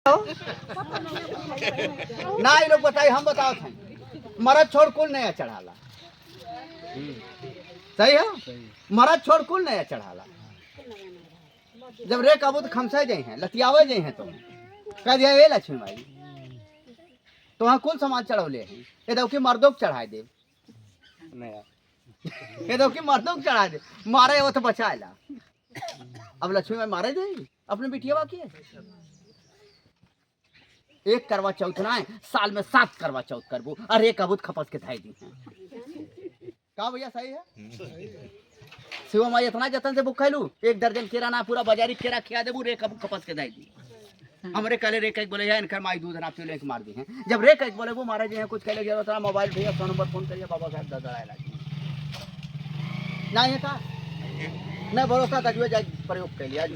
ना ये लोग बताइए, हम बताओ थे मरद छोड़ कुल नया चढ़ाला। सही है, मरद छोड़ कुल नया चढ़ाला। जब रे कबूत खमसे जाए हैं, लतियावे जाए हैं, तो कह दिया ये लक्ष्मी माई तो वहाँ कुल समाज चढ़ौले हैं। ये दो की मर्दों को चढ़ाए दे, ये दो की मर्दों को चढ़ा दे, मारे वो तो बचाएला। अब लक्ष्मी माई मारे जाएगी अपने बिटिया बाकी है। एक करवा चौथ ना है, साल में 7 करवा चौथ करबो, अरे एक कबूत खपस के थाई दी का भैया। सही है। शिवा माई इतना जतन से बुक खैलू, 1 दर्जन केरा ना पूरा बाजारी केरा खिया देबू, रे कबूत खपस के थाई दी। हमरे कले रे कई बोले इनकर माई दूध ना पी ले मार दी हैं। जब रे कई बोले वो मारे जी हैं, कुछ कहे जरूरत ना, मोबाइल भैया 100 नंबर फोन करिए, बाबा साहब दर्द लगी ना है का न भरोसा तजुए जाए प्रयोग कर लिया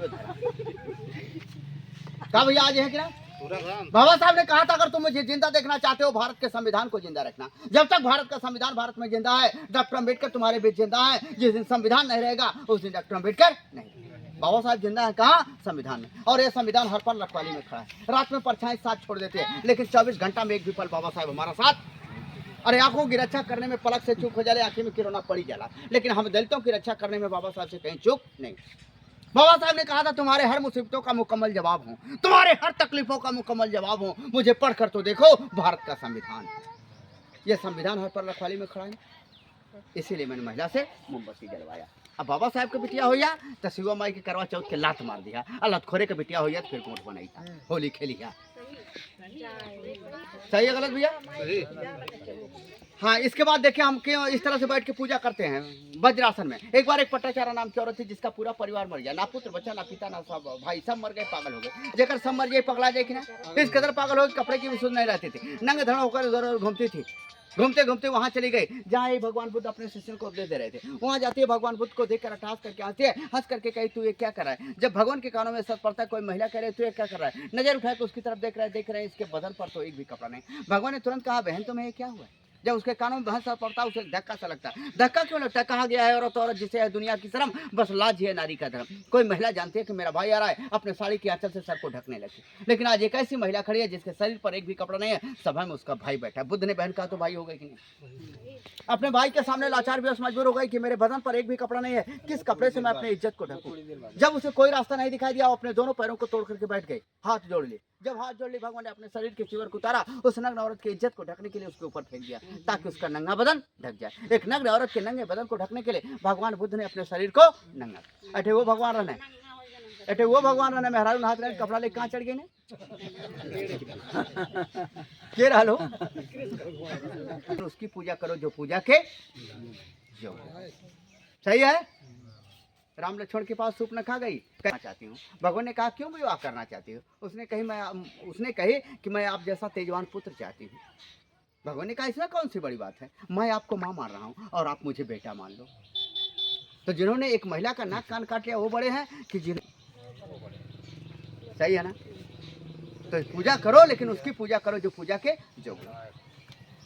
का भैया। आज है क्या बाबा साहब ने कहा था, अगर तुम मुझे जिंदा देखना चाहते हो, भारत के संविधान को जिंदा रखना। जब तक भारत का संविधान भारत में जिंदा है, डॉक्टर अम्बेडकर तुम्हारे बीच जिंदा है। जिस दिन संविधान नहीं रहेगा उस दिन डॉक्टर अम्बेडकर नहीं। बाबा साहब जिंदा है कहाँ? संविधान में। और ये संविधान हर पल रखवाली में खड़ा है। रात में परछाई साथ छोड़ देते हैं, लेकिन 24 घंटा में एक भी पल बाबा साहब हमारा साथ। अरे आंखों की रक्षा करने में पलक से चूक हो जाए, आंखें में किरोना पड़ी जाला, लेकिन हम दलितों की रक्षा करने में बाबा साहब से कहीं चूक नहीं। बाबा साहब ने कहा था, तुम्हारे हर मुसीबतों का मुकम्मल जवाब हूँ, तुम्हारे हर तकलीफों का मुकम्मल जवाब हूँ। मुझे पढ़कर तो देखो भारत का संविधान। यह संविधान हर पर रखवाली में खड़ा है, इसीलिए मैंने महिला से मोमबत्ती जलवाया। अब बाबा साहब के बिटिया होया तो शिवा माई के करवा चौथ के लात मार दिया, लतखोरे के बिटिया होया तो फिर कोट बनाई था, होली खेली है। सही है गलत भैया? हाँ, इसके बाद देखिए हम क्यों इस तरह से बैठ के पूजा करते हैं वज्रासन में। एक बार एक पट्टाचारा नाम की औरत थी, जिसका पूरा परिवार मर गया, ना पुत्र बच्चा ना पिता ना सब भाई, सब मर गए, पागल हो गए। जेकर सब मर गए पगला जाए कि ना, इस कदर पागल हो, कपड़े की भी सुध नहीं रहती थी, नंगे धड़ होकर उधर घूमती थी। घूमते घूमते वहां चली गई जहाँ ये भगवान बुद्ध अपने शिष्यों को उपदेश दे रहे थे। वहां जाती है, भगवान बुद्ध को देखकर अट्टहास करके हंसती है, हंस करके कही तू ये क्या कर रहा है। जब भगवान के कानों में सच पड़ता है, कोई महिला कह रही है तू ये क्या कर रहा है, नजर उठाकर उसकी तरफ देख रहे हैं, इसके बदन पर तो एक भी कपड़ा नहीं। भगवान ने तुरंत कहा, बहन तुम्हें क्या हुआ। जब उसके कानों में बहस पड़ता है, उसे धक्का सा लगता है। धक्का क्यों लगता है? कहा गया है, औरत औरत जिसे है दुनिया की शर्म, बस लाज ही है नारी का धर्म। कोई महिला जानती है कि मेरा भाई आ रहा है, अपने साड़ी की आंचल से सर को ढकने लगी, लेकिन आज एक ऐसी महिला खड़ी है जिसके शरीर पर एक भी कपड़ा नहीं है, सभा में उसका भाई बैठा है। बुद्ध ने बहन कहा तो भाई हो गई कि नहीं? अपने भाई के सामने लाचार बेहोश मजबूर हो गई कि मेरे बदन पर एक भी कपड़ा नहीं है, किस कपड़े से मैं अपनी इज्जत को ढकूं। जब उसे कोई रास्ता नहीं दिखाई दिया, अपने दोनों पैरों को तोड़ करके बैठ गई, हाथ जोड़ लिए। जब हाथ जोड़ ली, भगवान ने अपने शरीर के चिवर को उतारा, उस नग्न औरत की इज्जत को ढकने के लिए उसके ऊपर फेंक दिया, ताकि उसका नंगा बदन ढक जाए। एक नग्न औरत के नंगे बदन को ढकने के लिए भगवान बुद्ध ने अपने शरीर को नंगा। अठे वो भगवान रहने, अठे वो भगवान रहने मेहरारू हाथ रख कपड़ा ले कहाँ चढ़ गए ने के रहा लो। उसकी पूजा करो जो पूजा के जो। सही है। राम लक्ष्मण के पास सूप न खा गई, करना चाहती हूँ। भगवान ने कहा क्यों विवाह करना चाहती हो? उसने कही कि मैं आप जैसा तेजवान पुत्र चाहती हूँ। भगवान ने कहा इसमें कौन सी बड़ी बात है, मैं आपको माँ मान रहा हूँ और आप मुझे बेटा मान लो। तो जिन्होंने एक महिला का नाक कान काट लिया वो बड़े हैं कि जिन्हें। सही है ना? तो पूजा करो, लेकिन उसकी पूजा करो जो पूजा के जो।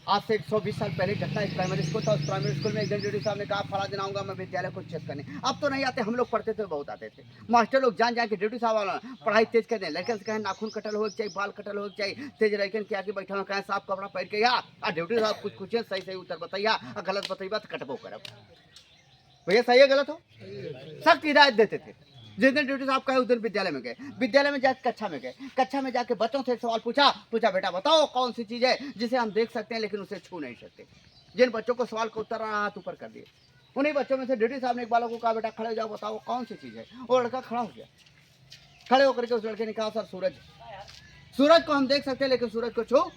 आज से 120 साल पहले घटना, एक प्राइमरी स्कूल था। उस प्राइमरी स्कूल में एक दिन ड्यूटी साहब ने कहा फला दिन आऊंगा मैं विद्यालय को चेक करने। अब तो नहीं आते, हम लोग पढ़ते थे बहुत आते थे। मास्टर लोग जान के ड्यूटी साहब वाला पढ़ाई तेज कर दें, लड़के से कहें नाखून कटल हो चाहिए, बाल कटल हो चाहिए, तेज लड़के क्या कि बैठा कहें साफ कपड़ा पहन के या ड्यूटी साहब कुछ सही उत्तर बताइए, गलत बताइए तो कटबो करब। भैया सही है गलत हो? सख्त हिदायत देते थे। जिस दिन ड्यूटी साहब कहे उस दिन विद्यालय में गए, विद्यालय में जाकर कक्षा में गए, कक्षा में जाके बच्चों से सवाल पूछा बेटा बताओ कौन सी चीज है जिसे हम देख सकते हैं लेकिन उसे छू नहीं सकते। जिन बच्चों को सवाल का उत्तर हाथ ऊपर कर दिए, उन्हीं बच्चों में से ड्यूटी साहब ने एक बालक को कहा बेटा खड़े हो जाओ, बताओ कौन सी चीज है। वो लड़का खड़ा हो गया। खड़े होकर के उस लड़के ने कहा सर सूरज, सूरज को हम देख सकते हैं लेकिन सूरज को छू।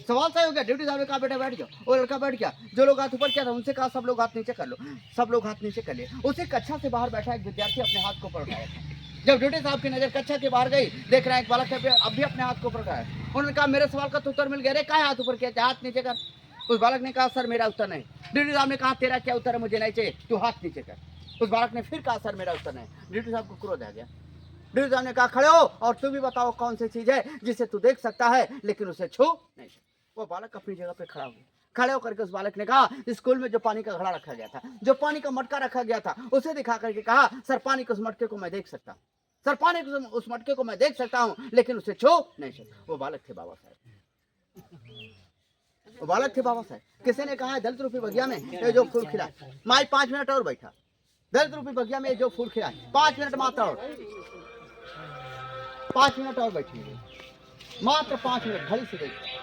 सवाल सही हो गया। ड्यूटी साहब ने कहा बेटा बैठ जाओ। वो लड़का बैठ गया। जो लोग हाथ ऊपर किया था उनसे कहा सब लोग हाथ नीचे कर लो। सब लोग हाथ नीचे कर लिए। उसी कक्षा से बाहर बैठा एक विद्यार्थी अपने हाथ को ऊपर उठाया था। जब ड्यूटी साहब की नजर कक्षा के बाहर गई, देख रहा है एक बालक अब भी अपने हाथ को ऊपर उठाया। उन्होंने कहा मेरे सवाल का तो उत्तर मिल गया रे, क्या हाथ ऊपर किया, हाथ नीचे कर। उस बालक ने कहा सर मेरा उत्तर नहीं। ड्यूटी साहब ने कहा तेरा क्या उत्तर है, मुझे नहीं चाहिए, तू हाथ नीचे कर। उस बालक ने फिर कहा सर मेरा उत्तर नहीं। ड्यूटी साहब को क्रोध आ गया। ड्यूटी साहब ने कहा खड़े हो और तू भी बताओ कौन सी चीज है जिसे तू देख सकता है लेकिन उसे छू नहीं सकता। वो बालक अपनी जगह पे खड़ा हो गया। खड़े होकर के उस बालक ने कहा स्कूल में जो पानी का घड़ा रखा गया था, जो पानी का मटका रखा गया था, उसे दिखा करके कहा सर पानी के उस मटके को मैं देख सकता हूँ। सर पानी के उस मटके को मैं देख सकता हूँ लेकिन उसे छू नहीं सकता। वो बालक थे बाबा साहब, वो बालक थे बाबा साहब। किसी ने कहा है दलित रूपी बगिया में ये जो फूल खिला, माई 5 मिनट और बैठा, दलित रूपी बगिया में जो फूल खिला 5 मिनट मात्र और, 5 मिनट और बैठेंगे, मात्र 5 मिनट घड़ी से देखिए।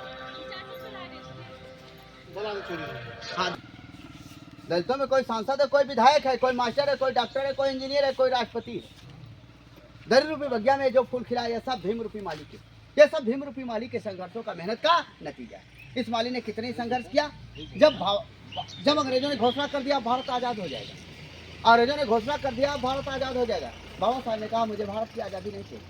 हाँ, दलितों में कोई सांसद है, कोई विधायक है, कोई मास्टर है, कोई डॉक्टर है, कोई इंजीनियर है, कोई राष्ट्रपति है। दलित रूपी बगिया में जो फूल खिला ये सब भीम रूपी माली के, ये सब भीम रूपी माली के संघर्षों का, मेहनत का नतीजा है। इस माली ने कितने संघर्ष किया। जब अंग्रेजों ने घोषणा कर दिया भारत आजाद हो जाएगा, अंग्रेजों ने घोषणा कर दिया भारत आजाद हो जाएगा, बाबा साहब ने कहा मुझे भारत की आज़ादी नहीं चाहिए।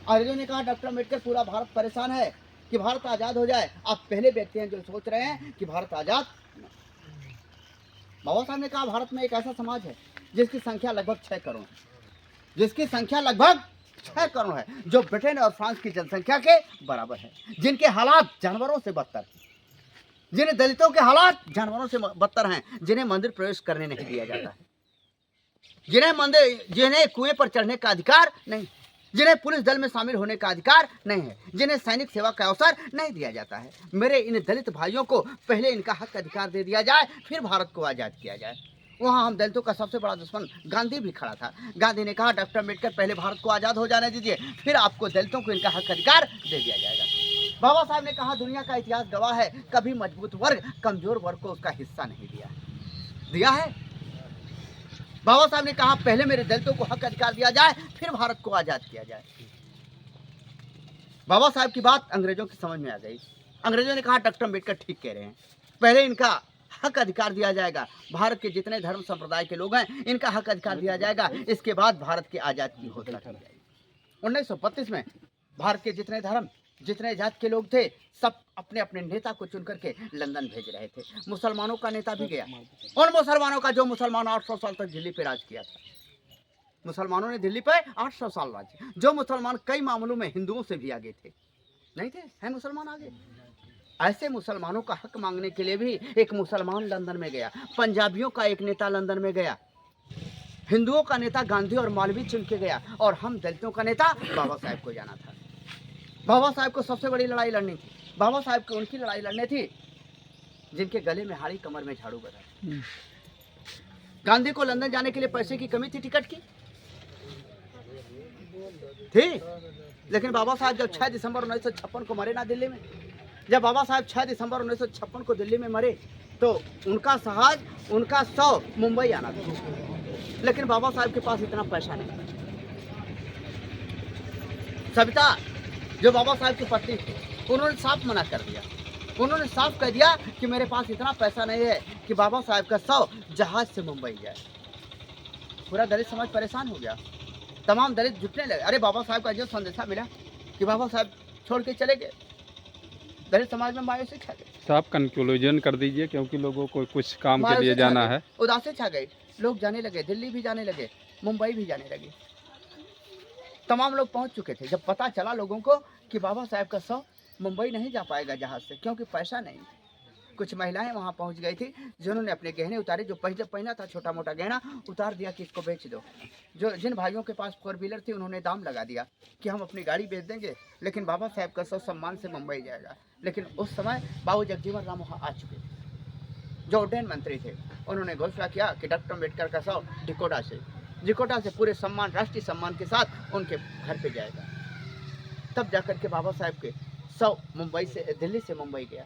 अंग्रेजों ने कहा डॉक्टर अम्बेडकर पूरा भारत परेशान है कि भारत आजाद हो जाए, आप पहले व्यक्ति हैं जो सोच रहे हैं कि भारत आजाद। बाबा साहब ने कहा भारत में एक ऐसा समाज है जिसकी संख्या लगभग 6 करोड़ है, जिसकी संख्या लगभग 6 करोड़ है, जो ब्रिटेन और फ्रांस की जनसंख्या के बराबर है, जिनके हालात जानवरों से बदतर, जिन्हें दलितों के हालात जानवरों से बदतर हैं, जिन्हें मंदिर प्रवेश करने नहीं दिया जाता है, जिन्हें कुएं पर चढ़ने का अधिकार नहीं, जिन्हें पुलिस दल में शामिल होने का अधिकार नहीं है, जिन्हें सैनिक सेवा का अवसर नहीं दिया जाता है। मेरे इन दलित भाइयों को पहले इनका हक अधिकार दे दिया जाए, फिर भारत को आज़ाद किया जाए। वहाँ हम दलितों का सबसे बड़ा दुश्मन गांधी भी खड़ा था। गांधी ने कहा डॉक्टर अम्बेडकर पहले भारत को आज़ाद हो जाने दीजिए, फिर आपको दलितों को इनका हक अधिकार दे दिया जाएगा। बाबा साहब ने कहा दुनिया का इतिहास गवाह है, कभी मजबूत वर्ग कमजोर वर्ग को उसका हिस्सा नहीं दिया है। बाबा साहब ने कहा पहले मेरे दलितों को हक अधिकार दिया जाए, फिर भारत को आज़ाद किया जाए। बाबा साहब की बात अंग्रेजों की समझ में आ गई। अंग्रेजों ने कहा डॉक्टर अम्बेडकर ठीक कह रहे हैं, पहले इनका हक अधिकार दिया जाएगा, भारत के जितने धर्म संप्रदाय के लोग हैं इनका हक अधिकार दिया जाएगा, इसके बाद भारत की आज़ादी की घोषणा की जाएगी। 1932 में भारत के जितने धर्म, जितने जात के लोग थे, सब अपने अपने नेता को चुन करके लंदन भेज रहे थे। मुसलमानों का नेता भी गया, उन मुसलमानों का जो मुसलमान 800 साल तक दिल्ली पे राज किया था। मुसलमानों ने दिल्ली पे 800 साल राज किया, जो मुसलमान कई मामलों में हिंदुओं से भी आगे थे, नहीं थे, हैं मुसलमान आगे। ऐसे मुसलमानों का हक मांगने के लिए भी एक मुसलमान लंदन में गया, पंजाबियों का एक नेता लंदन में गया, हिंदुओं का नेता गांधी और मौलवी चुन के गया, और हम दलितों का नेता बाबा साहब को जाना था। बाबा साहब को सबसे बड़ी लड़ाई लड़नी थी। बाबा साहब को उनकी लड़ाई लड़नी थी जिनके गले में हाड़ी, कमर में झाड़ू बधा। गांधी को लंदन जाने के लिए पैसे की कमी थी, टिकट की थी, लेकिन बाबा साहब जब 6 दिसंबर 1956 को मरे ना दिल्ली में, जब बाबा साहब 6 दिसंबर 1956 को दिल्ली में मरे तो उनका जहाज, उनका 100 मुंबई आना था, लेकिन बाबा साहब के पास इतना पैसा नहीं। सविता जो बाबा साहब की पत्नी थी, उन्होंने साफ मना कर दिया, उन्होंने साफ कह दिया कि मेरे पास इतना पैसा नहीं है कि बाबा साहब का 100 जहाज से मुंबई जाए। पूरा दलित समाज परेशान हो गया, तमाम दलित जुटने लगे। अरे बाबा साहब का जो संदेशा मिला कि बाबा साहब छोड़ के चले गए, दलित समाज में मायूसी छा गई। तो आप कंक्लूजन कर दीजिए, क्योंकि लोगों को कुछ काम के लिए जाना है। उदासी छा गई, लोग जाने लगे, दिल्ली भी जाने लगे, मुंबई भी जाने लगे, तमाम लोग पहुंच चुके थे। जब पता चला लोगों को कि बाबा साहब का 100 मुंबई नहीं जा पाएगा जहाज से, क्योंकि पैसा नहीं। कुछ महिलाएं वहां पहुंच गई थी जिन्होंने अपने गहने उतारे, जो पहले पहना था छोटा मोटा गहना उतार दिया कि इसको बेच दो। जिन भाइयों के पास 4 व्हीलर थी उन्होंने दाम लगा दिया कि हम अपनी गाड़ी बेच देंगे, लेकिन बाबा साहब का 100 सम्मान से मुंबई जाएगा। लेकिन उस समय बाबू जगजीवन राम वहाँ आ चुके थे, जो उड्डयन मंत्री थे। उन्होंने घोषणा किया कि डॉक्टर अम्बेडकर का 100 डिकोटा से पूरे सम्मान, राष्ट्रीय सम्मान के साथ उनके घर पे जाएगा। तब जाकर के बाबा साहब के 100 मुंबई से, दिल्ली से मुंबई गया।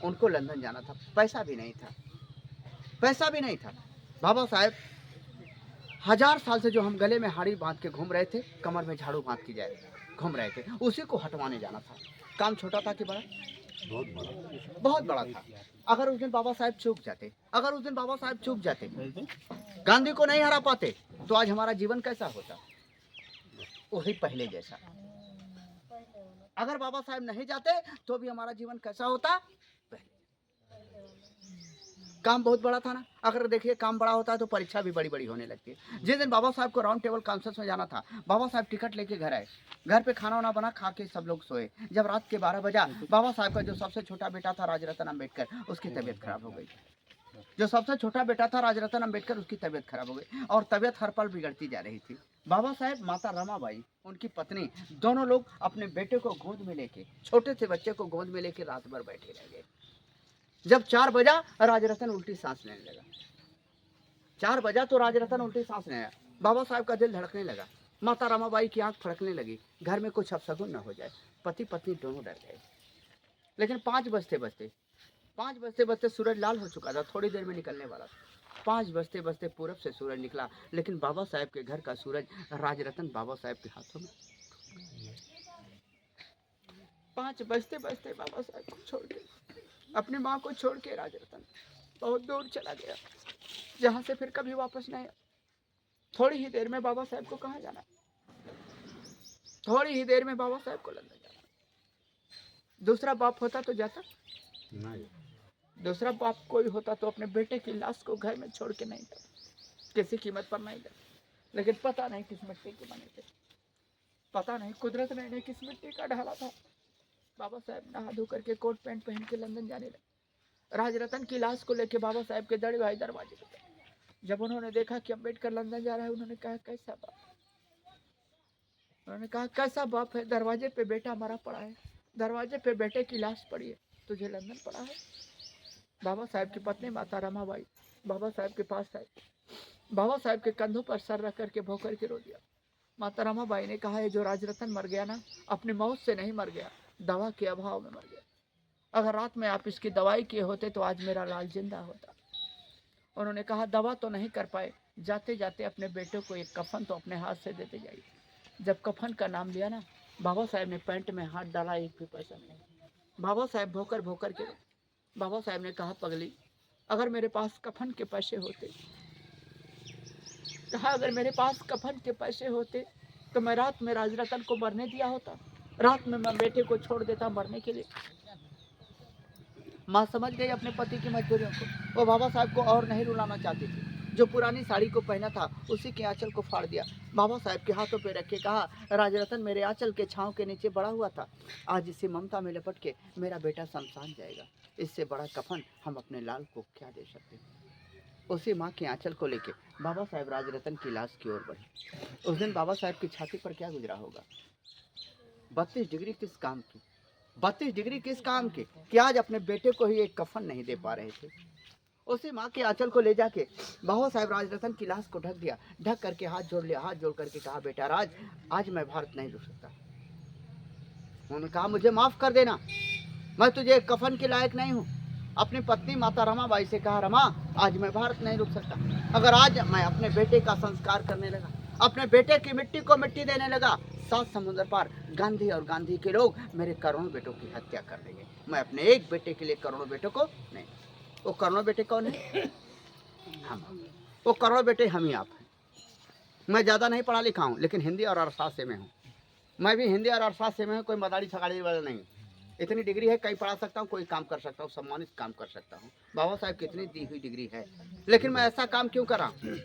उनको लंदन जाना था, पैसा भी नहीं था, पैसा भी नहीं था। बाबा साहब 1000 साल से जो हम गले में हाड़ी बांध के घूम रहे थे, कमर में झाड़ू बांध के जाए घूम रहे थे, उसी को हटवाने जाना था। काम छोटा था कि बड़ा? बहुत बड़ा था। अगर उस दिन बाबा साहब चूक जाते, अगर उस दिन बाबा साहब चूक जाते, गांधी को नहीं हरा पाते, तो आज हमारा जीवन कैसा होता? वही पहले जैसा। अगर बाबा साहब नहीं जाते तो भी हमारा जीवन कैसा होता? काम बहुत बड़ा था ना। अगर देखिए काम बड़ा होता है तो परीक्षा भी बड़ी बड़ी होने लगती है। जिस दिन बाबा साहब को राउंड टेबल कॉन्फ्रेंस में जाना था, बाबा साहब टिकट लेके घर आए, घर पे खाना वाना बना, खा के सब लोग सोए। जब रात के 12 बजा, बाबा साहब का जो सबसे छोटा बेटा था राजरतन अम्बेडकर, उसकी तबीयत खराब हो गई। जो सबसे छोटा बेटा था राजरतन अम्बेडकर, उसकी तबीयत खराब हो गई, और तबीयत हर पल बिगड़ती जा रही थी। बाबा साहेब, माता रमाबाई, उनकी पत्नी, दोनों लोग अपने बेटे को गोद में लेके, छोटे से बच्चे को गोद में लेके रात भर बैठे रह गए। जब 4 बजा, राजरतन उल्टी सांस लेने लगा। 4 बजा तो राजरतन उल्टी सांस लेने लगा। बाबा साहब का दिल धड़कने लगा। माता रमाबाई की आंख फड़कने लगी, घर में कुछ अपशगुन न हो जाए। पति पत्नी दोनों डर गए। लेकिन 5 बजते बजते सूरज लाल हो चुका था, थोड़ी देर में निकलने वाला था। 5 बजते बजते पूरब से सूरज निकला, लेकिन बाबा साहेब के घर का सूरज राजरतन बाबा साहेब के हाथों में। 5 बजते बजते बाबा साहेब को छोड़ के, अपनी माँ को छोड़ के राजरतन बहुत दूर चला गया, जहाँ से फिर कभी वापस नहीं आया। थोड़ी ही देर में बाबा साहेब को कहाँ जाना, थोड़ी ही देर में बाबा साहेब को लंदन जाना। दूसरा बाप होता तो जाता नहीं, दूसरा बाप कोई होता तो अपने बेटे की लाश को घर में छोड़ के नहीं जाता, किसी कीमत पर नहीं जाता। लेकिन पता नहीं किस मिट्टी के बने थे, पता नहीं कुदरत ने इन्हें किस मिट्टी का ढाला था। बाबा साहब नहा धो करके कोट पैंट पहन के लंदन जाने लगे। राजरतन की लाश को लेके बाबा साहब के बड़े भाई दरवाजे पे गए। जब उन्होंने देखा कि अम्बेडकर लंदन जा रहा है, उन्होंने कहा कैसा बाप, उन्होंने कहा कैसा बाप है, दरवाजे पे बेटा मरा पड़ा है, दरवाजे पे बेटे की लाश पड़ी है, तुझे लंदन पड़ा है। बाबा साहब की पत्नी माता रमाबाई बाबा साहब के पास आई, बाबा साहब के कंधों पर सर रख करके भौ करके रो दिया। माता रमाबाई ने कहा है, जो राजरतन मर गया ना, अपनी मौत से नहीं मर गया, दवा के अभाव में मर गया। अगर रात में आप इसकी दवाई किए होते तो आज मेरा लाल जिंदा होता। उन्होंने कहा दवा तो नहीं कर पाए, जाते जाते अपने बेटे को एक कफन तो अपने हाथ से देते जाइए। जब कफन का नाम लिया ना, बाबा साहब ने पैंट में हाथ डाला, एक भी पैसा नहीं। बाबा साहब भोकर भोकर के, बाबा साहब ने कहा पगली, अगर मेरे पास कफन के पैसे होते, कहा अगर मेरे पास कफन के पैसे होते तो मैं रात में राजरतन को मरने दिया होता, रात में मैं बेटे को छोड़ देता मरने के लिए। माँ समझ गई अपने पति की मजबूरियों को। वो बाबा साहब को और नहीं रुलाना चाहती थी। जो पुरानी साड़ी को पहना था उसी के आंचल को फाड़ दिया, बाबा साहब के हाथों पे रख के कहा, राजरतन मेरे आंचल के छांव के नीचे बड़ा हुआ था, आज इसी ममता में लपट के मेरा बेटा शमशान जाएगा, इससे बड़ा कफन हम अपने लाल को क्या दे सकते। उसी माँ के आंचल को लेके बाबा साहब राजरतन की लाश की ओर बढ़े। उस दिन बाबा साहब की छाती पर क्या गुजरा होगा। 32 डिग्री किस काम की, 32 डिग्री किस काम की कि आज अपने बेटे को ही एक कफन नहीं दे पा रहे थे। उसी माँ के आंचल को ले जाके बाबा साहब राजरतन की लाश को ढक दिया, ढक करके हाथ जोड़ लिया, हाथ जोड़ करके कहा, बेटा राज, आज मैं भारत नहीं रुक सकता। उन्होंने कहा, मुझे माफ कर देना, मैं तुझे कफन के लायक नहीं हूँ। अपनी पत्नी माता रमाबाई से कहा, रमा आज मैं भारत नहीं रुक सकता। अगर आज मैं अपने बेटे का संस्कार करने लगा, अपने बेटे की मिट्टी को मिट्टी देने लगा, 7 समुद्र पार गांधी और गांधी के लोग मेरे करोड़ों बेटों की हत्या कर देंगे। मैं अपने एक बेटे के लिए करोड़ों बेटों को नहीं। वो करोड़ों बेटे कौन है? हम। वो करोड़ों बेटे हम ही आप हैं। मैं ज़्यादा नहीं पढ़ा लिखा हूँ, लेकिन हिंदी और अर्थशास्त्र में हूँ। मैं भी हिंदी और अर्थशास्त्र में हूँ, कोई मदारी छगाड़ी वाला नहीं। इतनी डिग्री है, कहीं पढ़ा सकता हूँ, कोई काम कर सकता हूँ, सम्मानित काम कर सकता हूँ। बाबा साहब की इतनी दी हुई डिग्री है, लेकिन मैं ऐसा काम क्यों कर रहा हूँ?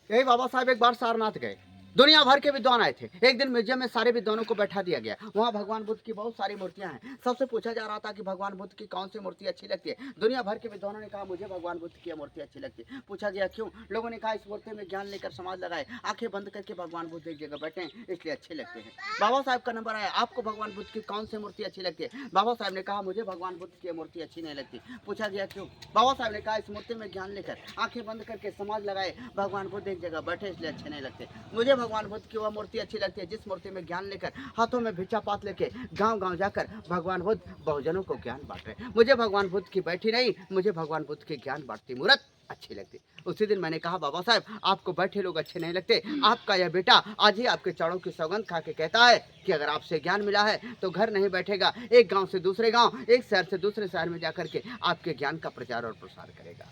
यही बाबा साहब एक बार सारनाथ गए, दुनिया भर के विद्वान आए थे। एक दिन म्यूजियम में सारे विद्वानों को बैठा दिया गया। वहाँ भगवान बुद्ध की बहुत सारी मूर्तियाँ हैं। सबसे पूछा जा रहा था कि भगवान बुद्ध की कौन सी मूर्ति अच्छी लगती है। दुनिया भर के विद्वानों ने कहा, मुझे भगवान बुद्ध की मूर्ति अच्छी लगती है। पूछा गया क्यों? लोगों ने कहा, इस मूर्ति में ज्ञान लेकर समाज लगाए, आंखें बंद करके भगवान बुद्ध एक जगह बैठे हैं, इसलिए अच्छे लगते हैं। बाबा साहब का नंबर आया, आपको भगवान बुद्ध की कौन सी मूर्ति अच्छी लगती है? बाबा साहब ने कहा, मुझे भगवान बुद्ध की मूर्ति अच्छी नहीं लगती। पूछा गया क्यों? बाबा साहब ने कहा, इस मूर्ति में ज्ञान लेकर, आंखें बंद करके समाज लगाए, भगवान बुद्ध एक जगह बैठे, इसलिए अच्छे नहीं लगते। मुझे भगवान बुद्ध की वह मूर्ति अच्छी लगती है जिस मूर्ति में ज्ञान लेकर, हाथों में भिक्षा पात लेके गांव गांव जाकर भगवान बुद्ध बहुजनों को ज्ञान बांट रहे। मुझे भगवान बुद्ध की बैठी नहीं, मुझे भगवान बुद्ध की ज्ञान बांटती मूर्त अच्छी लगती। उसी दिन मैंने कहा, बाबा साहब आपको बैठे लोग अच्छे नहीं लगते। आपका यह बेटा आज ही आपके चरणों की सौगंध खा के कहता है कि अगर आपसे ज्ञान मिला है तो घर नहीं बैठेगा, एक गांव से दूसरे गांव, एक शहर से दूसरे शहर में जाकर के आपके ज्ञान का प्रचार और प्रसार करेगा।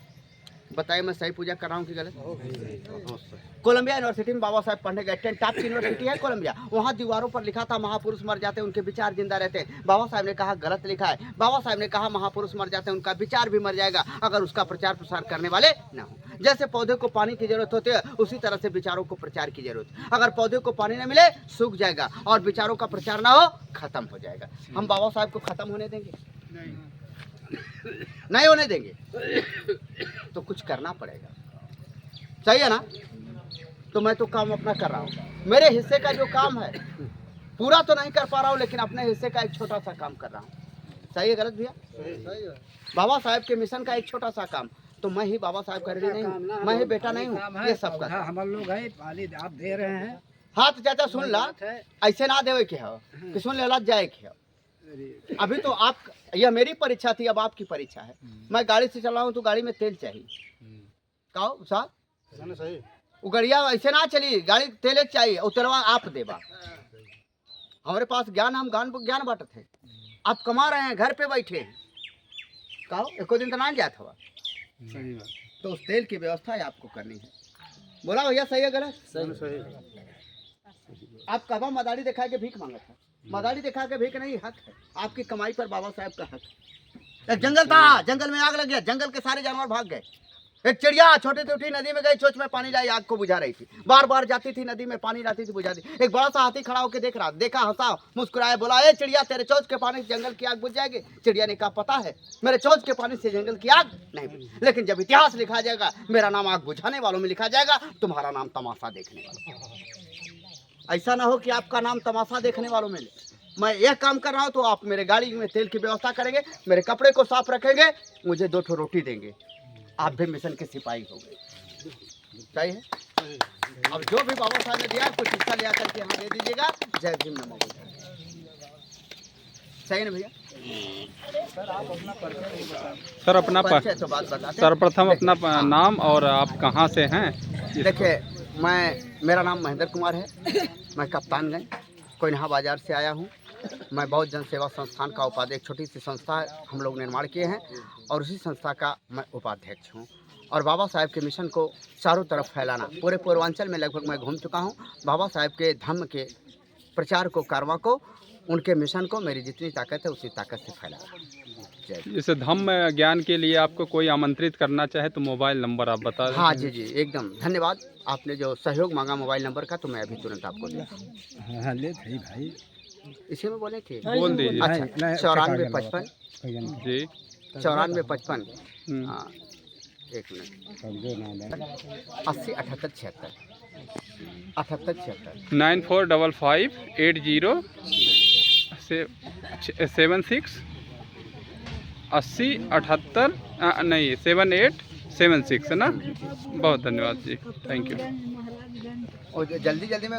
बताइए मैं सही पूजा कर रहा हूँ कि गलत? कोलंबिया यूनिवर्सिटी में बाबा साहब पढ़ने गए। 10 टॉप यूनिवर्सिटी है कोलंबिया। वहाँ दीवारों पर लिखा था, महापुरुष मर जाते हैं उनके विचार जिंदा रहते हैं। बाबा साहब ने कहा गलत लिखा है। बाबा साहब ने कहा महापुरुष मर जाते हैं उनका विचार भी मर जाएगा अगर उसका प्रचार प्रसार करने वाले ना हो। जैसे पौधे को पानी की जरूरत होती है, उसी तरह से विचारों को प्रचार की जरूरत है। अगर पौधे को पानी न मिले सूख जाएगा और विचारों का प्रचार ना हो खत्म हो जाएगा। हम बाबा साहब को खत्म होने देंगे? नहीं होने देंगे। तो कुछ करना पड़ेगा, सही है ना? तो मैं तो काम अपना कर रहा हूँ। मेरे हिस्से का जो काम है पूरा तो नहीं कर पा रहा हूँ, लेकिन अपने हिस्से का एक छोटा सा काम कर रहा हूँ। सही है गलत भैया? बाबा साहब के मिशन का एक छोटा सा काम, तो मैं ही बाबा साहब का रेडी नहीं हूँ, मैं ही बेटा नहीं हूँ, ये सब का हम लोग है पाली आप दे रहे हैं। हाथ चाचा सुन ला, ऐसे ना देवे के हो कि सुन लेला जाए के हो। अभी तो आप, यह मेरी परीक्षा थी, अब आपकी परीक्षा है। मैं गाड़ी से चला हूँ तो गाड़ी में तेल चाहिए, कहो साहब सही वो गड़िया ऐसे ना चली, गाड़ी तेल चाहिए, उतरवा आप देवा। हमारे पास ज्ञान, हम ज्ञान बांटते हैं। आप कमा रहे हैं, घर पे बैठे हैं, कहो एको दिन तो ना जाता हुआ, सही बात। तो उस तेल की व्यवस्था है आपको करनी है। बोला भैया सही है गलत? सही। आप कहा मदारी दिखा के भीख मांगा था, मदारी दिखा के भीख नहीं, हक है आपकी कमाई पर बाबा साहब का हक है। एक जंगल था, जंगल में आग लग गया, जंगल के सारे जानवर भाग गए। एक चिड़िया छोटी से उठी नदी में गई, चोंच में पानी लाई, आग को बुझा रही थी। बार बार जाती थी नदी में, पानी लाती थी, बुझा दी। एक बड़ा सा हाथी खड़ा होकर देख रहा, देखा, हंसा, मुस्कुराया, बोला ए चिड़िया तेरे चोंच के पानी से जंगल की आग बुझ जाएगी। चिड़िया ने कहा पता है मेरे चोंच के पानी से जंगल की आग नहीं बुझी, लेकिन जब इतिहास लिखा जाएगा मेरा नाम आग बुझाने वालों में लिखा जाएगा, तुम्हारा नाम तमाशा देखने वालों। ऐसा ना हो कि आपका नाम तमाशा देखने वालों में ले। मैं यह काम कर रहा हूँ तो आप मेरे गाड़ी में तेल की व्यवस्था करेंगे, मेरे कपड़े को साफ रखेंगे, मुझे 2 ठो रोटी देंगे, आप भी मिशन के सिपाही हो गए। सही है? अब जो भी बाबा साहब ने दिया कुछ हिस्सा ले आकर के यहाँ दे दीजिएगा। जय भीम नमो बुद्धाय। सही है ना भैया? सर अपना परिचय तो बात बताते हैं। सर्वप्रथम अपना नाम और आप कहाँ से हैं? देखिए, मेरा नाम महेंद्र कुमार है, मैं कप्तानगंज कोयनहा बाजार से आया हूँ। मैं बौद्ध जन सेवा संस्थान का उपाध्यक्ष, छोटी सी संस्था है हम लोग निर्माण किए हैं, और उसी संस्था का मैं उपाध्यक्ष हूँ। और बाबा साहब के मिशन को चारों तरफ फैलाना, पूरे पूर्वांचल में लगभग मैं घूम चुका हूँ। बाबा साहब के धम्म के प्रचार को, कारवा को, उनके मिशन को मेरी जितनी ताकत है उसी ताकत से फैलाना। जय। इस धम्म ज्ञान के लिए आपको कोई आमंत्रित करना चाहे तो मोबाइल नंबर आप बता दें। हाँ जी जी, एकदम धन्यवाद। आपने जो सहयोग मांगा मोबाइल नंबर का, तो मैं अभी तुरंत आपको दिया। हाँ ले भाई इसी में बोले थे? बोल दीजिए। अच्छा, 9455 जी 9455 हम्म। एक मिनट, 80 78 76 78 76। 9455 80 76 80 78 नहीं 7876 है ना। बहुत धन्यवाद जी, थैंक यू। और जल्दी जल्दी में